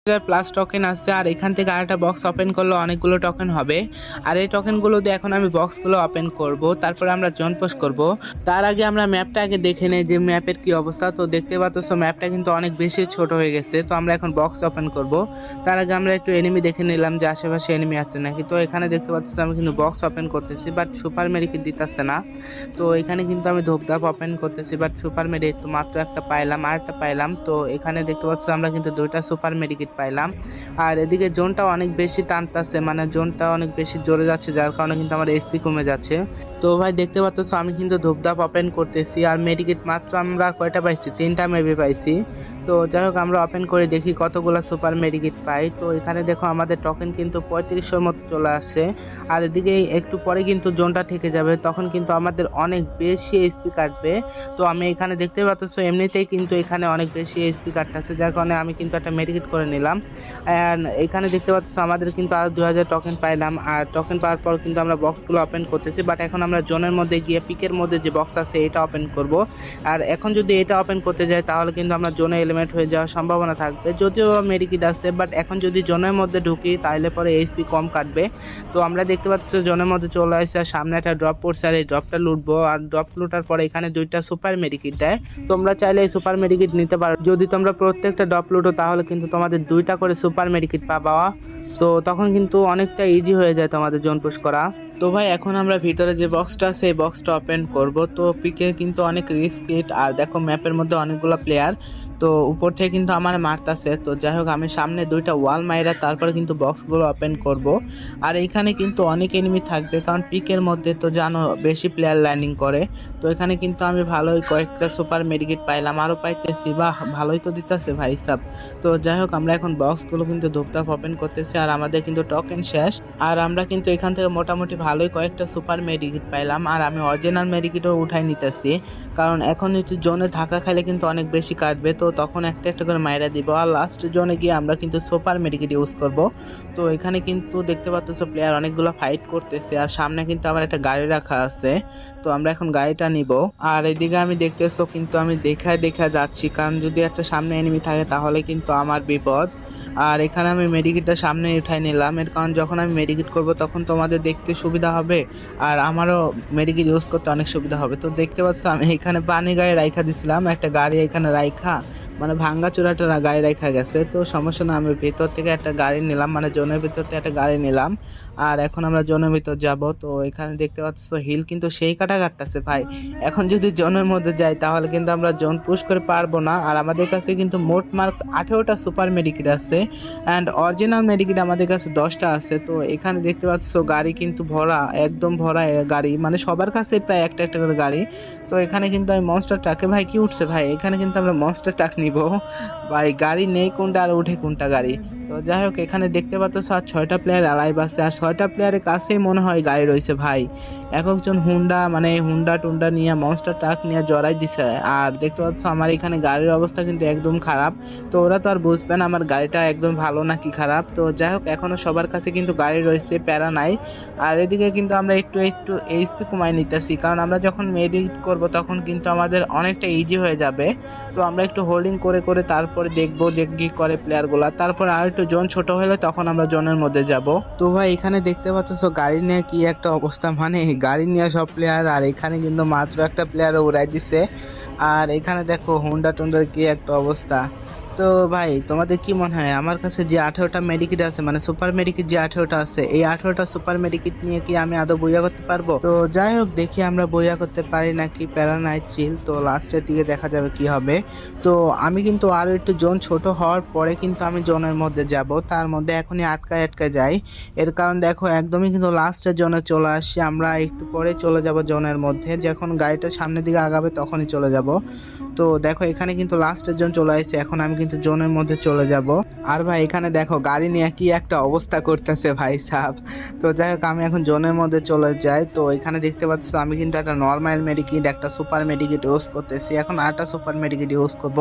Plus token আছে আর এখান থেকে আরেকটা বক্স ওপেন করলে অনেকগুলো টোকেন হবে। আর এই টোকেনগুলো দিয়ে এখন আমি বক্সগুলো ওপেন করব, তারপরে আমরা জোন পোস্ট করব। তার আগে আমরা ম্যাপটা আগে দেখে নেই যে ম্যাপের কি অবস্থা। তো দেখতে পাচ্ছ ম্যাপটা কিন্তু অনেক বেশি ছোট হয়ে গেছে। তো আমরা এখন বক্স ওপেন করব। তার আগে আমরা একটু এনিমি দেখে নিলাম যে আশেপাশে এনিমি আছে নাকি। তো এখানে দেখতে পাচ্ছ আমি কিন্তু বক্স ওপেন করতেছি, বাট সুপার মেডিকেট দিতেছে না। তো এখানে কিন্তু আমি ধূপধাপ ওপেন করতেছি, বাট সুপার মেডিকেট তো মাত্র একটা পাইলাম আর একটা পাইলাম। তো এখানে দেখতে পাচ্ছ আমরা কিন্তু দুইটা সুপার মেডিকেট পাইলাম। আর এদিকে জোনটা অনেক বেশি টানতেছে, মানে জোনটা অনেক বেশি জোরে যাচ্ছে, যার কারণে কিন্তু আমার এসপি কমে যাচ্ছে। তো ভাই দেখতে পাচ্ছ আমি কিন্তু ধূপধাপ ওপেন করতেছি। আর মেডিকেট মাত্র আমরা কয়টা পাইছি, 3টা মেবি পাইছি। তো যাই হোক আমরা ওপেন করে দেখি কতগুলো সুপার মেডিকেট পাই। তো এখানে দেখো আমাদের টোকেন কিন্তু 3500 মতো চলে আসছে। আর এদিকে একটু পরে কিন্তু জোনটা থেকে যাবে, তখন কিন্তু আমাদের অনেক বেশি এসপি কাটবে। তো আমি এখানে দেখতে পাচ্ছ এমনিতেই কিন্তু এখানে অনেক বেশি এসপি কাটতেছে, যার কারণে আমি কিন্তু একটা মেডিকেট করে নিলাম। অ্যান্ড এখানে দেখতে পাচ্ছ আমাদের কিন্তু আরো 2000 টোকেন পাইলাম। আর টোকেন পাওয়ার পর কিন্তু আমরা বক্সগুলো ওপেন করতেছি, বাট এখন আমরা জোনের মধ্যে গিয়ে পিকের মধ্যে যে বক্স আছে এটা ওপেন করব। আর এখন যদি এটা ওপেন করতে যাই তাহলে কিন্তু আমরা জোনে এলিমেন্ট হয়ে যাওয়ার সম্ভাবনা থাকবে, যদিও মেডিকিট আছে। বাট এখন যদি জোনের মধ্যে ঢুকি তাহলে পরে এইচপি কম কাটবে। তো আমরা দেখতে পাচ্ছি জোনের মধ্যে চলে আসছে আর সামনে একটা ড্রপ পড়ছে, আর এই ড্রপটা লুটবো। আর ড্রপ লুটার পরে এখানে দুইটা সুপার মেডিকিট দেয়। তোমরা চাইলে এই সুপার মেডিকিট নিতে পারো। যদি তোমরা প্রত্যেকটা ড্রপ লুটো তাহলে কিন্তু তোমাদের দুইটা করে সুপার মেডিকিট পাবা। তো তখন কিন্তু অনেকটা ইজি হয়ে যায় তোমাদের জোন পুশ করা। তো ভাই এখন আমরা ভিতরে যে বক্সটা আছে এই বক্সটা ওপেন করব। তো পিকে কিন্তু অনেক রিস্ক। আর দেখো ম্যাপের মধ্যে অনেকগুলো প্লেয়ার, তো উপর থেকে কিন্তু আমার মারতাছে। তো যাই হোক আমি সামনে দুইটা ওয়াল মাইরা তারপরে কিন্তু বক্সগুলো ওপেন করব। আর এইখানে কিন্তু অনেক এনিমি থাকবে, কারণ পিকের মধ্যে তো জানো বেশি প্লেয়ার ল্যান্ডিং করে। তো এখানে কিন্তু আমি ভালোই কয়েকটা সুপার মেডিকেট পাইলাম, আরও পাইতেছি। বা ভালোই তো দিতেছে ভাই সাব। তো যাই হোক আমরা এখন বক্সগুলো কিন্তু ধূপধাপ ওপেন করতেছি, আর আমাদের কিন্তু টোকেন শেষ। আর আমরা কিন্তু এখান থেকে মোটামুটি ভালোই কয়েকটা সুপার মেডিকিট পাইলাম। আর আমি অরিজিনাল মেডিকিটও উঠাই নিতেছি, কারণ এখন একটু জোনে ধাক্কা খাইলে কিন্তু অনেক বেশি কাটবে। তো তখন একটা একটা করে মাইরা দিব। আর লাস্ট জোনে গিয়ে আমরা কিন্তু সুপার মেডিকিট ইউজ করব। তো এখানে কিন্তু দেখতে পাচ্ছ প্লেয়ার অনেকগুলো ফাইট করতেছে, আর সামনে কিন্তু আমার একটা গাড়ি রাখা আছে। তো আমরা এখন গাড়িটা নিব। আর এদিকে আমি দেখতেছো কিন্তু আমি দেখা যাচ্ছি, কারণ যদি একটা সামনে এনিমি থাকে তাহলে কিন্তু আমার বিপদ। আর এখানে আমি মেডিকেটটা সামনে উঠাই নিলাম, এর কারণ যখন আমি মেডিকেট করব তখন তোমাদের দেখতে সুবিধা হবে, আর আমারও মেডিকেট ইউজ করতে অনেক সুবিধা হবে। তো দেখতে পাচ্ছ আমি এখানে পানি গায়ে রাইখা দিছিলাম, একটা গাড়ি এখানে রাইখা, মানে ভাঙ্গা চূড়াটা গাড়ি রাইখা গেছে। তো সমস্যা না, আমি ভেতর থেকে একটা গাড়ি নিলাম, মানে জোনের ভিতর থেকে একটা গাড়ি নিলাম। আর এখন আমরা জোনের ভিতর যাব। তো এখানে দেখতে পাচ্ছ হিল কিন্তু সেই কাটতেছে ভাই। এখন যদি জোনের মধ্যে যাই তাহলে কিন্তু আমরা জোন পুশ করে পারবো না। আর আমাদের কাছে কিন্তু মোট মার্কস 18টা সুপার মেডিকেট আছে, অ্যান্ড অরিজিনাল মেডিকেট আমাদের কাছে 10টা আছে। তো এখানে দেখতে পাচ্ছ গাড়ি কিন্তু ভরা, একদম ভরা গাড়ি, মানে সবার কাছে প্রায় একটা একটা করে গাড়ি। তো এখানে কিন্তু আমি মনস্টার ট্রাকে, ভাই কি উঠছে ভাই, এখানে কিন্তু আমরা মনস্টার ট্রাক নিব ভাই। গাড়ি নেই কোনটা আর উঠে কোনটা গাড়ি। তো যাই হোক এখানে দেখতে পাচ্ছ আর 6টা প্লেয়ার অ্যালাইভ আছে, আর 6টা প্লেয়ারের কাছেই মনে হয় গাড়ি রয়েছে ভাই। এক একজন হুন্ডা, মানে হুন্ডা টুন্ডা নিয়ে মনস্টার ট্রাক নিয়ে জড়াই দিছে। আর দেখতে পাচ্ছ আমার এখানে গাড়ির অবস্থা কিন্তু একদম খারাপ। তো ওরা তো আর বুঝবে না আমার গাড়িটা একদম ভালো নাকি খারাপ। তো যাই হোক এখনো সবার কাছে কিন্তু গাড়ি রয়েছে, প্যারা নাই। আর এদিকে কিন্তু আমরা একটু একটু এইচপি কমাই নিতেছি, কারণ আমরা যখন মেডিকেট করব তখন কিন্তু আমাদের অনেকটা ইজি হয়ে যাবে। তো আমরা একটু হোল্ডিং করে করে তারপরে দেখবো যে কি করে প্লেয়ারগুলা। তারপর আর একটু জোন ছোট হলে তখন আমরা জোনের মধ্যে যাব। তো ভাই এখানে দেখতে পাচ্ছ গাড়ি নিয়ে কি একটা অবস্থা, মানে গাড়ি নিয়ে সব প্লেয়ার, আর এখানে কিন্তু মাত্র একটা প্লেয়ারও উড়াই দিছে। আর এখানে দেখো হুন্ডা টুন্ডার কি একটা অবস্থা। তো ভাই তোমাদের কি মনে হয় আমার কাছে যে 18টা মেডিকিট আছে, মানে সুপার মেডিকিট যে 18টা আছে, এই 18টা সুপার মেডিকিট নিয়ে কি আমি আদৌ বইয়া করতে পারবো? তো যাই হোক দেখি আমরা বইয়া করতে পারি নাকি, প্যারা নাই, চিল। তো লাস্টের দিকে দেখা যাবে কি হবে। তো আমি কিন্তু আরো একটু জোন ছোট হওয়ার পরে কিন্তু আমি জোনের মধ্যে যাব, তার মধ্যে এখনই আটকায় যাই। এর কারণ দেখো একদমই কিন্তু লাস্টের জোনে চলে আসছি, আমরা একটু পরে চলে যাব জোনের মধ্যে, যখন গাড়িটা সামনের দিকে আগাবে তখনই চলে যাব। তো দেখো এখানে কিন্তু লাস্টের জোন চলে আসছে, এখন আমি কিন্তু জোনের মধ্যে চলে যাব। আর ভাই এখানে দেখো গাড়ি নিয়ে কি একটা অবস্থা করতেছে ভাই সাহেব। তো যাই হোক আমি এখন জোনের মধ্যে চলে যাই। তো এখানে দেখতে পাচ্ছ আমি কিন্তু একটা নর্মাল মেডিকিট, একটা সুপার মেডিকিট ইউজ করতেছি, এখন আরেকটা সুপার মেডিকিট ইউজ করব,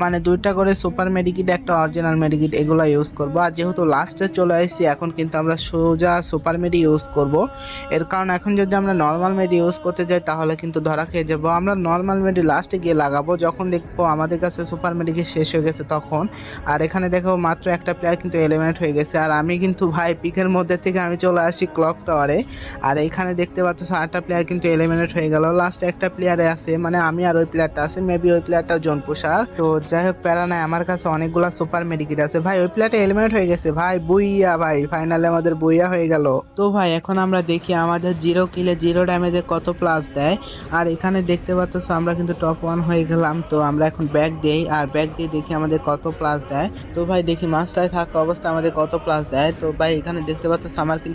মানে দুইটা করে সুপার মেডিকিট একটা অরিজিনাল মেডিকিট এগুলো ইউজ করব। আর যেহেতু লাস্টে চলে আসছি এখন কিন্তু আমরা সোজা সুপার মেডি ইউজ করব। এর কারণ এখন যদি আমরা নর্মাল মেডি ইউজ করতে যাই তাহলে কিন্তু ধরা খেয়ে যাবো। আমরা নর্মাল মেডি লাস্টে গিয়ে লাগাবো যখন দেখবো আমাদের কাছে সুপার মেডিকেট শেষ হয়ে গেছে, তখন। আর এখানে দেখো মাত্র একটা প্লেয়ার কিন্তু এলিমিনেট হয়ে গেছে, আর আমি কিন্তু ভাই পিকের মধ্যে থেকে আমি চলে আসি ক্লক টাওয়ারে। আর এখানে দেখতে পাচ্ছ 8টা প্লেয়ার কিন্তু এলিমিনেট হয়ে গেল, লাস্ট একটা প্লেয়ারে আছে, মানে আমি আর ওই প্লেয়ারটা আছে, মেবি ওই প্লেয়ারটা জন পোষার। তো যাই হোক প্যারা নাই, আমার কাছে অনেকগুলা সুপার মেডিকেট আছে ভাই। ওই প্লেয়ারটা এলিমিনেট হয়ে গেছে ভাই, বুইয়া ভাই, ফাইনালে আমাদের বুইয়া হয়ে গেল। তো ভাই এখন আমরা দেখি আমাদের 0 কিলে 0 ড্যামেজে কত প্লাস দেয়। আর এখানে দেখতে পাচ্ছ আমরা কিন্তু টপ 1 হয়ে গেলাম। তো আমরা এখন ব্যাক দেই, আর ব্যাক দিয়ে দেখি আমাদের কত প্লাস দেয়। তো ভাই দেখি মাস্টারে থাকা অবস্থা আমাদের কত প্লাস দেয়। তো ভাই এখানে দেখতে পাচ্ছ আমার কিন্তু